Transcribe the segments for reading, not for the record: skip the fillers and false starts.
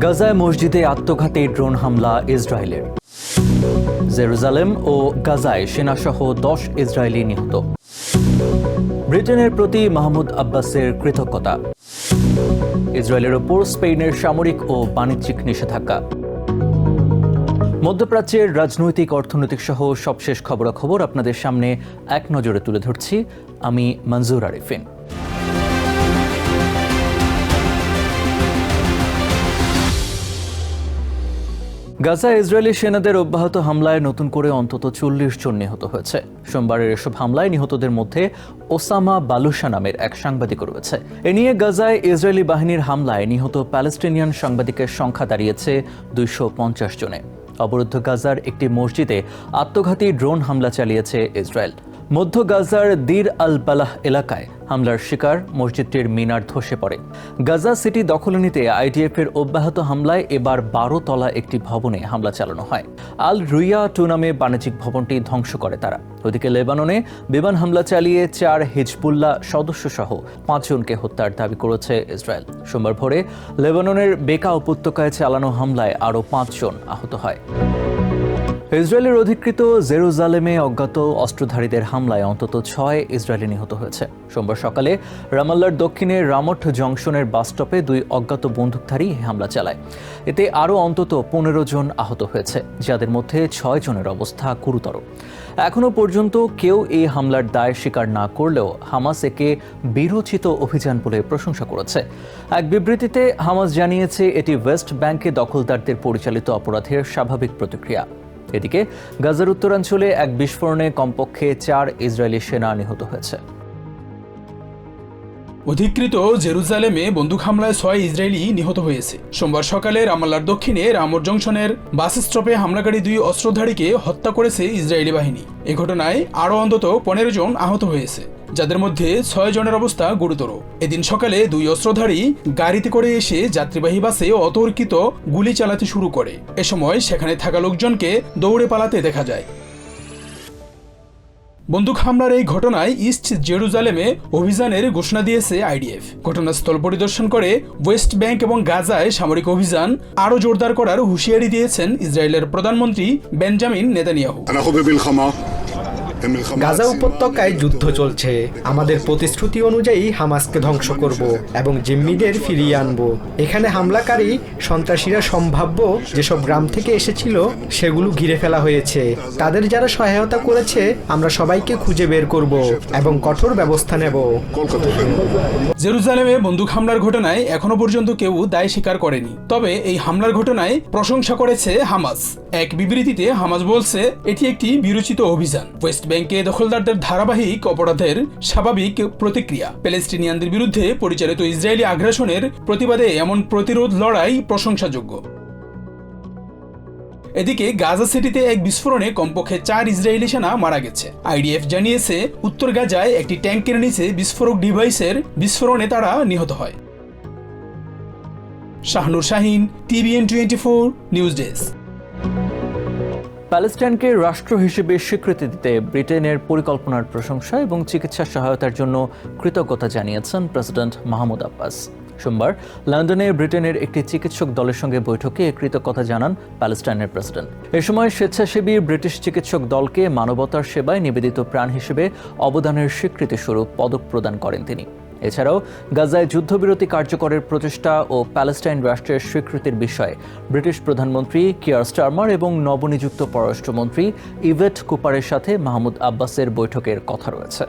গাজায় মসজিদে আত্মঘাতী ড্রোন হামলা ইসরায়েলের। জেরুজালেম ও গাজায় সেনাসহ 10 ইসরায়েলি নিহত। ব্রিটেনের প্রতি মাহমুদ আব্বাসের কৃতজ্ঞতা। ইসরায়েলের ওপর স্পেনের সামরিক ও বাণিজ্যিক নিষেধাজ্ঞা। মধ্যপ্রাচ্যের রাজনৈতিক, অর্থনৈতিক সহ সবশেষ খবরাখবর আপনাদের সামনে এক নজরে তুলে ধরছি আমি মঞ্জুর আরিফিন। গাজায় ইসরায়েলি সেনাদের অব্যাহত হামলায় নতুন করে অন্তত 40 জন নিহত হয়েছে। সোমবারের এসব হামলায় নিহতদের মধ্যে ওসামা বালুশা নামের এক সাংবাদিকও রয়েছে। এ নিয়ে গাজায় ইসরায়েলি বাহিনীর হামলায় নিহত প্যালেস্টিনিয়ান সাংবাদিকের সংখ্যা দাঁড়িয়েছে 250 জনে। অবরুদ্ধ গাজার একটি মসজিদে আত্মঘাতী ড্রোন হামলা চালিয়েছে ইসরায়েল। মধ্য গাজার দির আল বালাহ এলাকায় হামলার শিকার মসজিদটির মিনার ধসে পড়ে। গাজা সিটি দখলে নিতে আইডিএফের অব্যাহত হামলায় এবার 12 তলা একটি ভবনে হামলা চালানো হয়। আল রুইয়া 2 নামে বাণিজ্যিক ভবনটি ধ্বংস করে তারা। ওদিকে লেবাননে বিমান হামলা চালিয়ে 4 হিজবুল্লাহ সদস্যসহ 5 জনকে হত্যার দাবি করেছে ইসরায়েল। সোমবার ভোরে লেবাননের বেকা উপত্যকায় চালানো হামলায় আরও 5 জন আহত হয়। ইসরায়েলের অধিকৃত জেরুজালেমে অজ্ঞাত অস্ত্রধারীদের হামলায় অন্তত 6 ইসরায়েলি নিহত হয়েছে। সোমবার সকালে রামাল্লার দক্ষিণে রামট জংশনের বাসস্টপে 2 অজ্ঞাত বন্দুকধারী হামলা চালায়। এতে আরও অন্তত 15 জন আহত হয়েছে, যাদের মধ্যে 6 জনের অবস্থা গুরুতর। এখনও পর্যন্ত কেউ এই হামলার দায় স্বীকার না করলেও হামাস একে বীরোচিত অভিযান বলে প্রশংসা করেছে। এক বিবৃতিতে হামাস জানিয়েছে এটি ওয়েস্ট ব্যাংকে দখলদারদের পরিচালিত অপরাধের স্বাভাবিক প্রতিক্রিয়া। এদিকে গাজার উত্তরাঞ্চলে এক বিস্ফোরণে কমপক্ষে 4 ইসরায়েলি সেনা নিহত হয়েছে। অধিকৃত জেরুজালেমে বন্দুক হামলায় 6 ইসরায়েলি নিহত হয়েছে। সোমবার সকালে রামাল্লার দক্ষিণে রামট জংশনের বাস স্টপে হামলাকারী 2 অস্ত্রধারীকে হত্যা করেছে ইসরায়েলি বাহিনী। এ ঘটনায় আরও অন্তত 15 জন আহত হয়েছে, যাদের মধ্যে 6 জনের অবস্থা গুরুতর। এদিন সকালে 2 অস্ত্রধারী গাড়িতে করে এসে যাত্রীবাহী বাসে অতর্কিত গুলি চালাতে শুরু করে। এ সময় সেখানে থাকা লোকজনকে দৌড়ে পালাতে দেখা যায়। বন্দুক হামলার এই ঘটনায় ইস্ট জেরুজালেমে অভিযানের ঘোষণা দিয়েছে আইডিএফ। ঘটনাস্থল পরিদর্শন করে ওয়েস্ট ব্যাংক এবং গাজায় সামরিক অভিযান আরও জোরদার করার হুঁশিয়ারি দিয়েছেন ইসরায়েলের প্রধানমন্ত্রী বেঞ্জামিন নেতানিয়াহু। গাজা উপত্যকায় যুদ্ধ চলছে। আমাদের প্রতিশ্রুতি অনুযায়ী হামাসকে ধ্বংস করব এবং জিম্মিদের ফিরিয়ে আনব। এখানে হামলাকারী সন্ত্রাসীরা সম্ভাব্য যেসব গ্রাম থেকে এসেছিল সেগুলো ঘিরে ফেলা হয়েছে। তাদের যারা সহায়তা করেছে আমরা সবাইকে খুঁজে বের করব এবং কঠোর ব্যবস্থা নেব। জেরুজালেমে বন্দুক হামলার ঘটনায় এখনো পর্যন্ত কেউ দায় স্বীকার করেনি, তবে এই হামলার ঘটনায় প্রশংসা করেছে হামাস। এক বিবৃতিতে হামাস বলছে এটি একটি বীরোচিত অভিযান, ওয়েস্ট ব্যাংকে দখলদারদের ধারাবাহিক অপরাধের স্বাভাবিক প্রতিক্রিয়া। প্যালেস্টিনিয়ানদের বিরুদ্ধে পরিচালিত ইসরায়েলি আগ্রাসনের প্রতিবাদে এমন প্রতিরোধ লড়াই প্রশংসাযোগ্য। এদিকে গাজা সিটিতে এক বিস্ফোরণে কমপক্ষে 4 ইসরায়েলি সেনা মারা গেছে। আইডিএফ জানিয়েছে উত্তর গাজায় একটি ট্যাঙ্কের নিচে বিস্ফোরক ডিভাইসের বিস্ফোরণে তারা নিহত হয়। Shahnur Shahin, TVN 24 news desk. প্যালেস্টাইনকে রাষ্ট্র হিসেবে স্বীকৃতি দিতে ব্রিটেনের পরিকল্পনার প্রশংসা এবং চিকিৎসা সহায়তার জন্য কৃতজ্ঞতা জানিয়েছেন প্রেসিডেন্ট মাহমুদ আব্বাস। সোমবার লন্ডনে ব্রিটেনের একটি চিকিৎসক দলের সঙ্গে বৈঠকে কৃতজ্ঞতা জানান প্যালেস্টাইনের প্রেসিডেন্ট। এ সময় স্বেচ্ছাসেবী ব্রিটিশ চিকিৎসক দলকে মানবতার সেবায় নিবেদিত প্রাণ হিসেবে অবদানের স্বীকৃতিস্বরূপ পদক প্রদান করেন তিনি। এছাড়াও গাজায় যুদ্ধবিরতি কার্যকরের প্রচেষ্টা ও প্যালেস্টাইন রাষ্ট্রের স্বীকৃতির বিষয়ে ব্রিটিশ প্রধানমন্ত্রী কিয়ার স্টারমার এবং নবনিযুক্ত পররাষ্ট্রমন্ত্রী ইভেট কুপারের সাথে মাহমুদ আব্বাসের বৈঠকের কথা রয়েছে।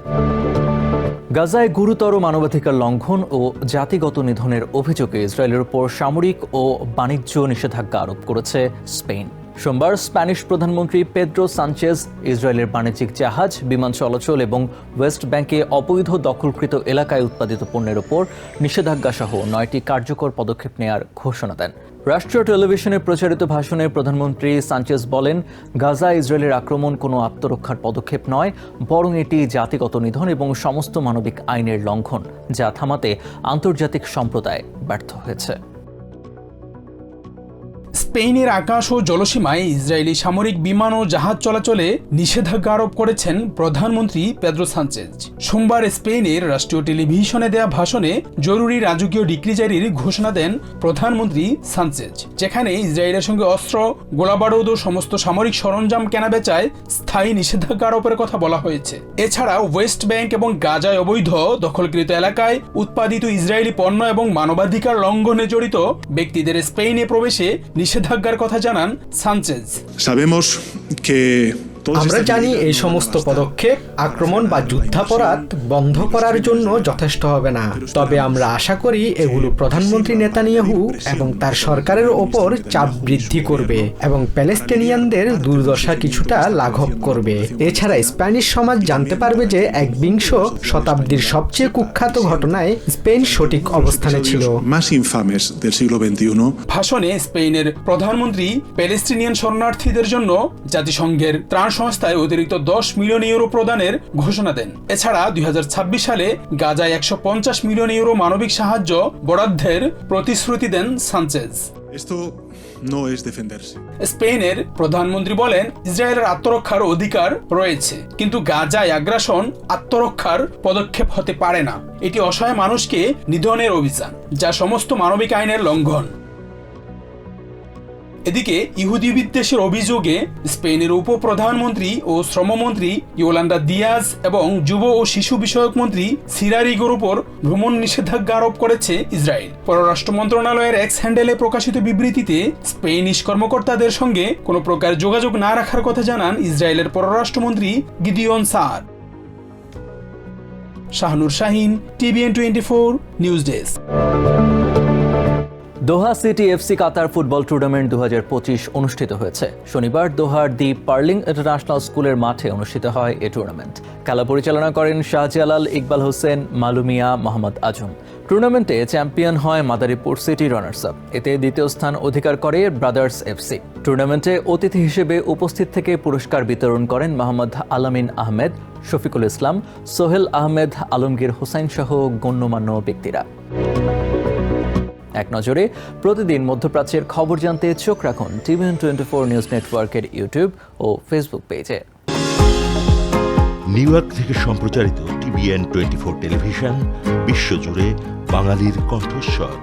গাজায় গুরুতর মানবাধিকার লঙ্ঘন ও জাতিগত নিধনের অভিযোগে ইসরায়েলের উপর সামরিক ও বাণিজ্য নিষেধাজ্ঞা আরোপ করেছে স্পেন। সোমবার স্প্যানিশ প্রধানমন্ত্রী পেদ্রো সানচেজ ইসরায়েলের বাণিজ্যিক জাহাজ, বিমান চলাচল এবং ওয়েস্ট ব্যাংকে অবৈধ দখলকৃত এলাকায় উৎপাদিত পণ্যের উপর নিষেধাজ্ঞা সহ 9টি কার্যকর পদক্ষেপ নেওয়ার ঘোষণা দেন। রাষ্ট্রীয় টেলিভিশনে প্রচারিত ভাষণে প্রধানমন্ত্রী সানচেজ বলেন, গাজা ইসরায়েলের আক্রমণ কোনো আত্মরক্ষার পদক্ষেপ নয়, বরং এটি জাতিগত নিধন এবং সমস্ত মানবিক আইনের লঙ্ঘন, যা থামাতে আন্তর্জাতিক সম্প্রদায় ব্যর্থ হয়েছে। স্পেনের আকাশ ও জলসীমায় ইসরায়েলি সামরিক বিমান ও জাহাজ চলাচলে নিষেধাজ্ঞা আরোপ করেছেন প্রধানমন্ত্রী পেদ্রো সানচেজ। সোমবার স্পেনের রাষ্ট্রীয় টেলিভিশনে দেয়া ভাষণে জরুরি রাজকীয় ডিক্রি জারির ঘোষণা দেন প্রধানমন্ত্রী সানচেজ, যেখানে ইসরায়েলের সঙ্গে অস্ত্র, গোলাবারুদ ও সমস্ত সামরিক সরঞ্জাম কেনাবেচায় স্থায়ী নিষেধাজ্ঞা আরোপের কথা বলা হয়েছে। এছাড়া ওয়েস্ট ব্যাংক এবং গাজায় অবৈধ দখলকৃত এলাকায় উৎপাদিত ইসরায়েলি পণ্য এবং মানবাধিকার লঙ্ঘনে জড়িত ব্যক্তিদের স্পেনে প্রবেশে নিষেধাজ্ঞার কথা জানান সানচেজ। আমরা জানি এই সমস্ত পদক্ষেপ আক্রমণ বা যুদ্ধাপরাধ বন্ধ করার জন্য যথেষ্ট হবে না, তবে আমরা আশা করি এগুলো প্রধানমন্ত্রী নেতানিয়াহু এবং তার সরকারের ওপর চাপ বৃদ্ধি করবে এবং প্যালেস্টিনিয়ানদের দুর্দশা কিছুটা লাঘব করবে। এছাড়া স্প্যানিশ সমাজ জানতে পারবে যে একবিংশ শতাব্দীর সবচেয়ে কুখ্যাত ঘটনায় স্পেন সঠিক অবস্থানে ছিল। ভাষণে স্পেনের প্রধানমন্ত্রী প্যালেস্টিনিয়ান শরণার্থীদের জন্য জাতিসংঘের ত্রাণ সংস্থায় অতিরিক্ত 10 মিলিয়ন ইউরো প্রদানের ঘোষণা দেন। এছাড়া 2026 সালে গাজায় 150 মিলিয়ন ইউরো মানবিক সাহায্য বরাদ্দের প্রতিশ্রুতি দেন সানচেজ। স্পেনের প্রধানমন্ত্রী বলেন, ইসরায়েলের আত্মরক্ষার অধিকার রয়েছে, কিন্তু গাজায় আগ্রাসন আত্মরক্ষার পদক্ষেপ হতে পারে না। এটি অসহায় মানুষকে নিধনের অভিযান, যা সমস্ত মানবিক আইনের লঙ্ঘন। এদিকে ইহুদি বিদ্বেষের অভিযোগে স্পেনের উপপ্রধানমন্ত্রী ও শ্রমমন্ত্রী ইয়োলান্ডা দিয়াজ এবং যুব ও শিশু বিষয়ক মন্ত্রী সিরারিগোর উপর ভ্রমণ নিষেধাজ্ঞা আরোপ করেছে ইসরায়েল। পররাষ্ট্র মন্ত্রণালয়ের এক্স হ্যান্ডেলে প্রকাশিত বিবৃতিতে স্পেনিশ কর্মকর্তাদের সঙ্গে কোনো প্রকার যোগাযোগ না রাখার কথা জানান ইসরায়েলের পররাষ্ট্রমন্ত্রী Gideon Saar. Shahnur Shahin, TVN 24 news desk. Doha city FC Qatar football tournament 2025 অনুষ্ঠিত হয়েছে। শনিবার দোহার দি পার্লিং ইন্টারন্যাশনাল স্কুলের মাঠে অনুষ্ঠিত হয় এই টুর্নামেন্ট। খেলা পরিচালনা করেন শাহজালাল, ইকবাল হোসেন, মালুমিয়া, মোহাম্মদ আজম। টুর্নামেন্টে চ্যাম্পিয়ন হয় মাদারীপুর সিটি রানার্স আপ। এতে দ্বিতীয় স্থান অধিকার করে ব্রাদার্স এফসি। টুর্নামেন্টে অতিথি হিসেবে উপস্থিত থেকে পুরস্কার বিতরণ করেন মোহাম্মদ আলামিন আহমেদ, শফিকুল ইসলাম, সোহেল আহমেদ, আলমগীর হোসাইন সহ গণ্যমান্য ব্যক্তিরা। এক নজরে প্রতিদিন মধ্যপ্রাচ্যের খবর জানতে চোখ রাখুন TVN 24 নিউজ নেটওয়ার্কের ইউটিউব ও ফেসবুক পেজে। নিউ ইয়র্ক থেকে সম্প্রচারিত TVN 24 টেলিভিশন বিশ্বজুড়ে বাঙালির কণ্ঠস্বর।